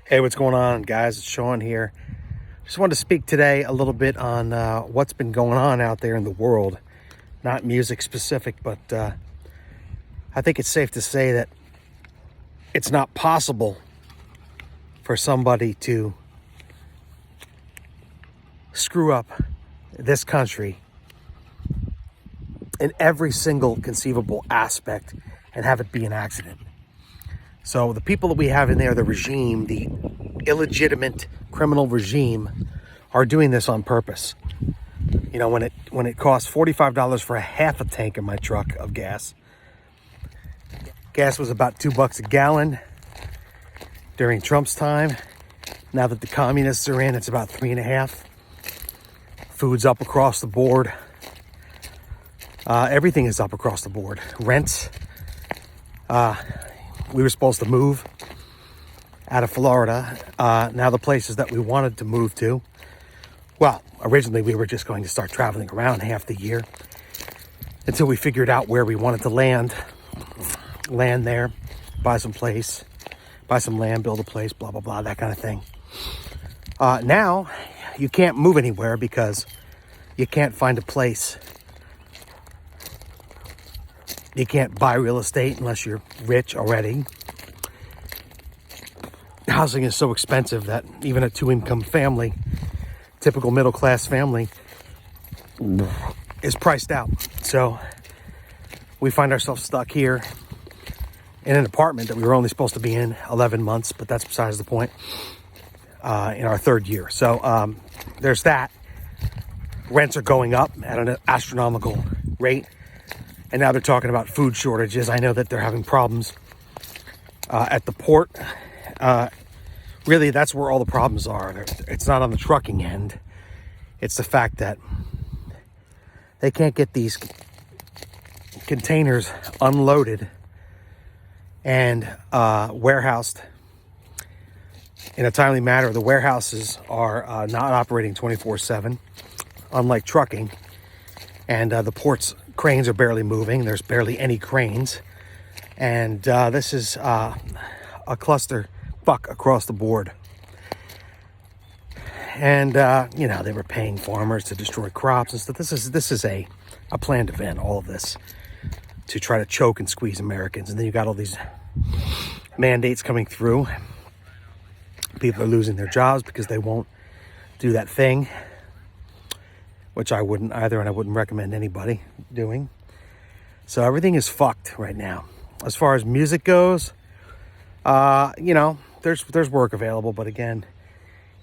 Hey, what's going on, guys? It's Sean here. Just wanted to speak today a little bit on what's been going on out there in the world. Not music specific, but I think it's safe to say that it's not possible for somebody to screw up this country in every single conceivable aspect and have it be an accident. So the people that we have in there, the regime, the illegitimate criminal regime, are doing this on purpose. You know, when it costs $45 for a half a tank in my truck of gas. Gas was about $2 a gallon during Trump's time. Now that the communists are in, it's about $3.50. Food's up across the board. Everything is up across the board. Rents. We were supposed to move out of Florida. Now the places that we wanted to move to, well, originally we were just going to start traveling around half the year until we figured out where we wanted to land there, buy some place, buy some land, build a place, blah, blah, blah, that kind of thing. Now you can't move anywhere because you can't find a place. You can't buy real estate unless you're rich already. Housing is so expensive that even a two-income family, typical middle-class family, is priced out. So we find ourselves stuck here in an apartment that we were only supposed to be in 11 months, but that's besides the point, in our third year. So there's that. Rents are going up at an astronomical rate. And now they're talking about food shortages. I know that they're having problems at the port. Really, that's where all the problems are. It's not on the trucking end. It's the fact that they can't get these containers unloaded and warehoused in a timely manner. The warehouses are not operating 24/7, unlike trucking. And the port's cranes are barely moving. There's barely any cranes. And this is a cluster fuck across the board. And, you know, they were paying farmers to destroy crops and stuff. This is a planned event, all of this, to try to choke and squeeze Americans. And then you got all these mandates coming through. People are losing their jobs because they won't do that thing, which I wouldn't either, and I wouldn't recommend anybody doing. So everything is fucked right now. As far as music goes, you know, there's work available, but again,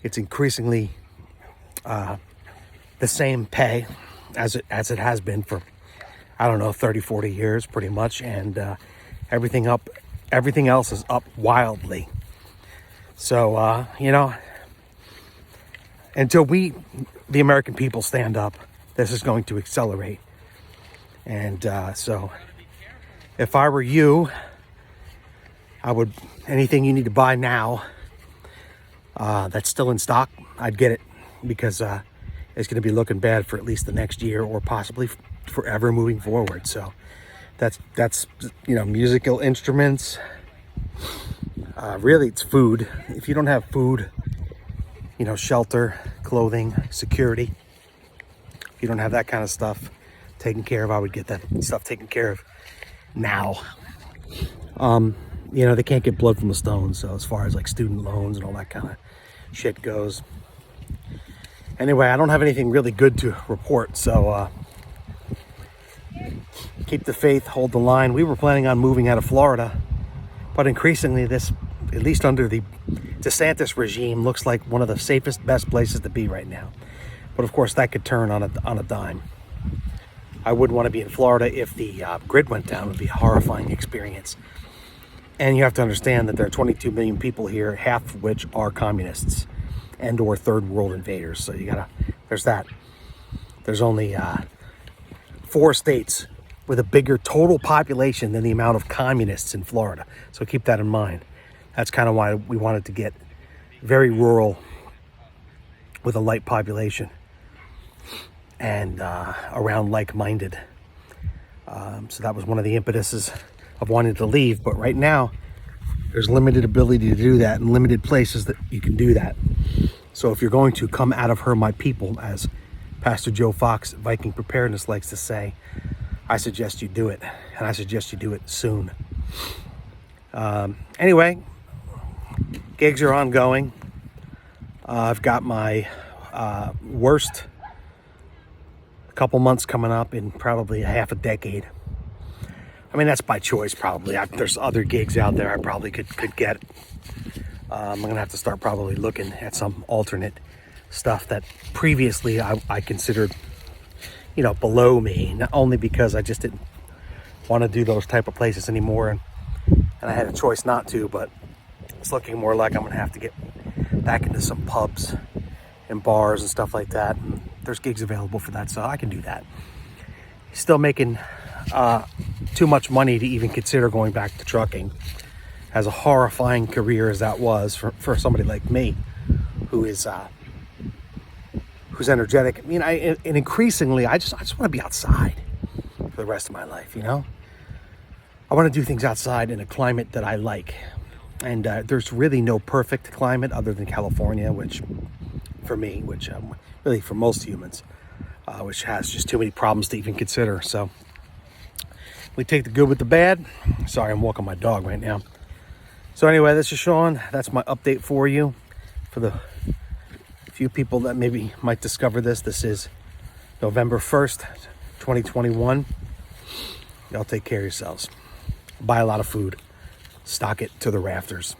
it's increasingly the same pay as it has been for, I don't know, 30, 40 years pretty much, and everything else is up wildly. So, you know, until the American people stand up, this is going to accelerate. And so if I were you, anything you need to buy now that's still in stock, I'd get it, because it's going to be looking bad for at least the next year or possibly forever moving forward. So that's you know, musical instruments. Really, it's food. If you don't have food, you know, shelter, clothing, security, if you don't have that kind of stuff taken care of, I would get that stuff taken care of now. You know, they can't get blood from a stone. So as far as like student loans and all that kind of shit goes. Anyway, I don't have anything really good to report. So keep the faith, hold the line. We were planning on moving out of Florida, but increasingly this, at least under the DeSantis regime, looks like one of the safest, best places to be right now. But of course, that could turn on a dime. I wouldn't want to be in Florida if the grid went down. It would be a horrifying experience. And you have to understand that there are 22 million people here, half of which are communists and or third world invaders. So there's that. There's only 4 states with a bigger total population than the amount of communists in Florida. So keep that in mind. That's kind of why we wanted to get very rural with a light population and around like-minded. So that was one of the impetuses of wanting to leave. But right now, There's limited ability to do that and limited places that you can do that. So if you're going to come out of her, my people, as Pastor Joe Fox, Viking Preparedness, likes to say, I suggest you do it. And I suggest you do it soon. Anyway, gigs are ongoing. I've got my worst couple months coming up in probably a half a decade. I mean, that's by choice, probably. There's other gigs out there I probably could get. I'm going to have to start probably looking at some alternate stuff that previously I considered, below me. Not only because I just didn't want to do those type of places anymore, and I had a choice not to, but it's looking more like I'm going to have to get back into some pubs and bars and stuff like that. And there's gigs available for that, so I can do that. Still making too much money to even consider going back to trucking. As a horrifying career as that was for somebody like me, who's energetic. I mean, and increasingly, I just want to be outside for the rest of my life. I want to do things outside in a climate that I like, and there's really no perfect climate other than California, which for me, which really for most humans, which has just too many problems to even consider. So we take the good with the bad. Sorry, I'm walking my dog right now. So anyway, this is Sean. That's my update for you. For the few people that maybe might discover this, this is November 1st, 2021. Y'all take care of yourselves. Buy a lot of food. Stock it to the rafters.